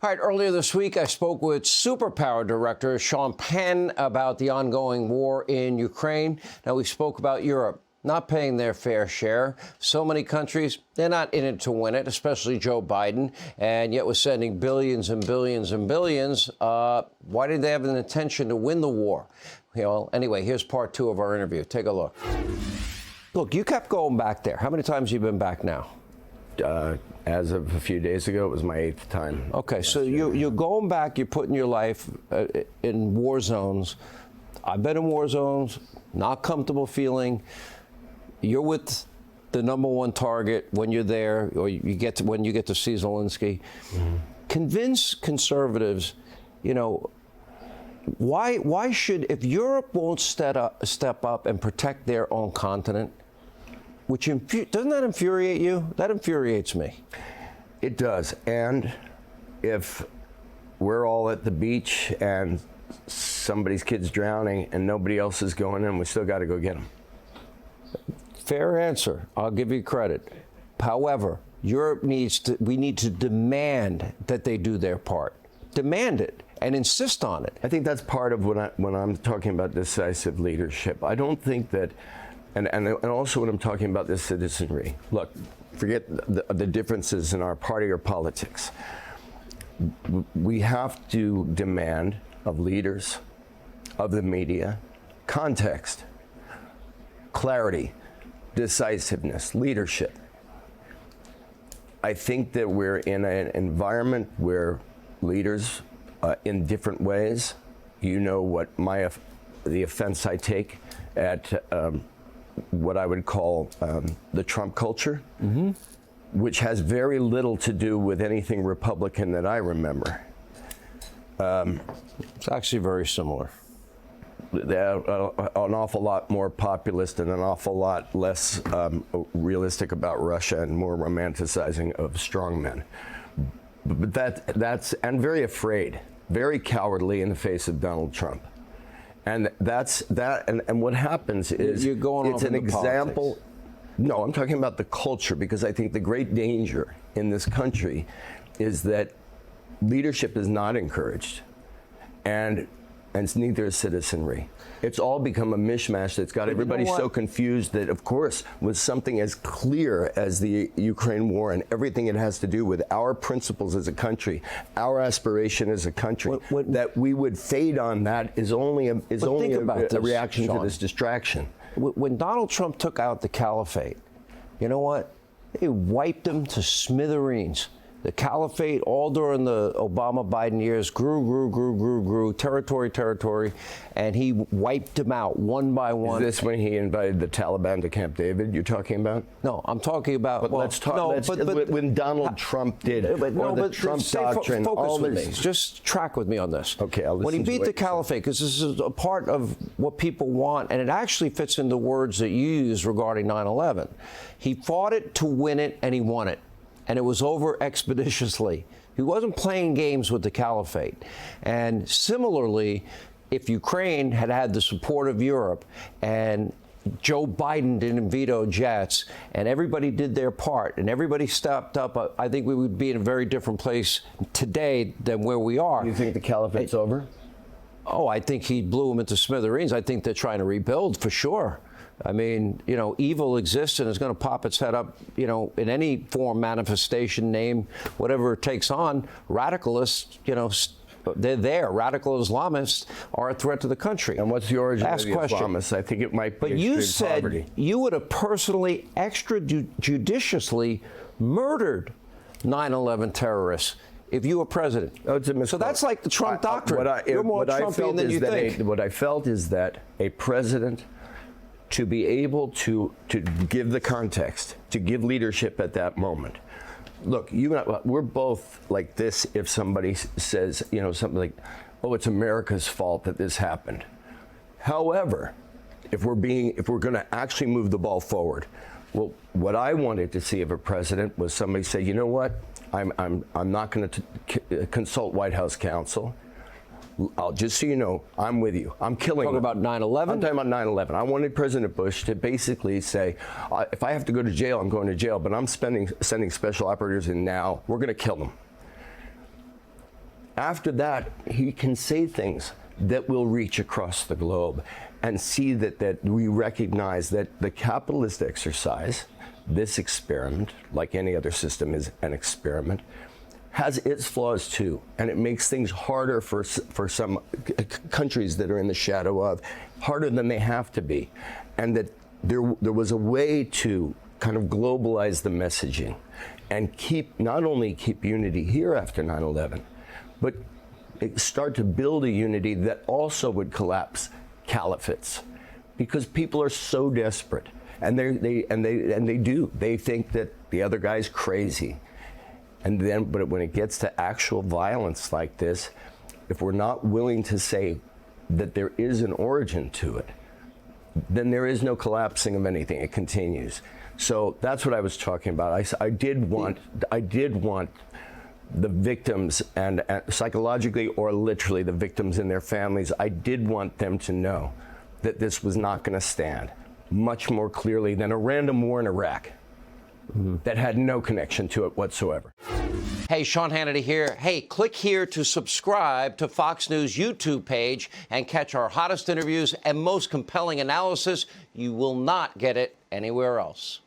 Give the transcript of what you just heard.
All right, earlier this week, I spoke with Superpower Director Sean Penn about the ongoing war in Ukraine. Now, we spoke about Europe not paying their fair share. So many countries, they're not in it to win it, especially Joe Biden, and yet we're sending billions and billions and billions. Why did they have an intention to win the war? Well, anyway, here's part two of our interview. Take a look. Look, you kept going back there. How many times have you been back now? As of a few days ago, it was my 8th time. Okay, so you're going back, you're putting your life in war zones. I've been in war zones, not comfortable feeling. You're with the number one target when you're there, or when you get to see Zelensky. Mm-hmm. Convince conservatives, why should, if Europe won't step up and protect their own continent, which doesn't that infuriate you? That infuriates me. It does. And if we're all at the beach and somebody's kid's drowning and nobody else is going in, we still got to go get them. Fair answer. I'll give you credit. However, Europe we need to demand that they do their part. Demand it and insist on it. I think that's part of when I'm talking about decisive leadership. I don't think that. And also when I'm talking about this citizenry, look, forget the differences in our party or politics. We have to demand of leaders, of the media, context, clarity, decisiveness, leadership. I think that we're in an environment where leaders, in different ways, what the offense I take at what I would call the Trump culture, mm-hmm. which has very little to do with anything Republican that I remember. It's actually very similar. They're an awful lot more populist and an awful lot less realistic about Russia and more romanticizing of strongmen. But that's and very afraid, very cowardly in the face of Donald Trump. And that's that. And what happens is you're going it's an example. Politics. No, I'm talking about the culture, because I think the great danger in this country is that leadership is not encouraged, and neither is citizenry. It's all become a mishmash that's got everybody so confused that, of course, with something as clear as the Ukraine war and everything it has to do with our principles as a country, our aspiration as a country, that we would fade on that is only a reaction to this distraction. When Donald Trump took out the caliphate, you know what? They wiped them to smithereens. The caliphate, all during the Obama-Biden years, grew, territory, and he wiped them out one by one. Is this when he invited the Taliban to Camp David you're talking about? No, I'm talking about... But let's talk... when Donald Trump did it, the Trump doctrine... Focus with me. Just track with me on this. Okay, I'll listen. When he beat the caliphate, because this is a part of what people want, and it actually fits in the words that you use regarding 9/11. He fought it to win it, and he won it. And it was over expeditiously. He wasn't playing games with the caliphate. And similarly, if Ukraine had had the support of Europe and Joe Biden didn't veto jets and everybody did their part and everybody stepped up, I think we would be in a very different place today than where we are. You think the caliphate's over? Oh, I think he blew them into smithereens. I think they're trying to rebuild for sure. I mean, evil exists and it's going to pop its head up, in any form, manifestation, name, whatever it takes on. Radicalists, they're there. Radical Islamists are a threat to the country. And what's the origin of the Islamists? I think it might be But you said poverty. You would have personally, extrajudiciously murdered 9/11 terrorists if you were president. Oh, it's a mistake. So that's like the Trump doctrine. You're more Trumpian than you think. What I felt is that a president, to be able to give the context, to give leadership at that moment. Look, we're both like this if somebody says, something like, oh, it's America's fault that this happened. However, if we're going to actually move the ball forward, well, what I wanted to see of a president was somebody say, you know what, I'm not going to consult White House counsel. Just so you know, I'm with you. I'm killing them. Talking about 9/11? I'm talking about 9/11. I wanted President Bush to basically say, if I have to go to jail, I'm going to jail, but I'm sending special operators in now. We're going to kill them. after that, he can say things that will reach across the globe and see that we recognize that the capitalist exercise, this experiment, like any other system is an experiment, has its flaws too, and it makes things harder for some countries that are in the shadow of, harder than they have to be, and that there was a way to kind of globalize the messaging and not only keep unity here after 9/11, but start to build a unity that also would collapse caliphates, because people are so desperate, and they think that the other guy's crazy. But when it gets to actual violence like this, if we're not willing to say that there is an origin to it, then there is no collapsing of anything. It continues. So that's what I was talking about. I did want the victims, and psychologically or literally the victims and their families, I did want them to know that this was not going to stand much more clearly than a random war in Iraq that had no connection to it whatsoever. Hey, Sean Hannity here. Hey, click here to subscribe to Fox News YouTube page and catch our hottest interviews and most compelling analysis. You will not get it anywhere else.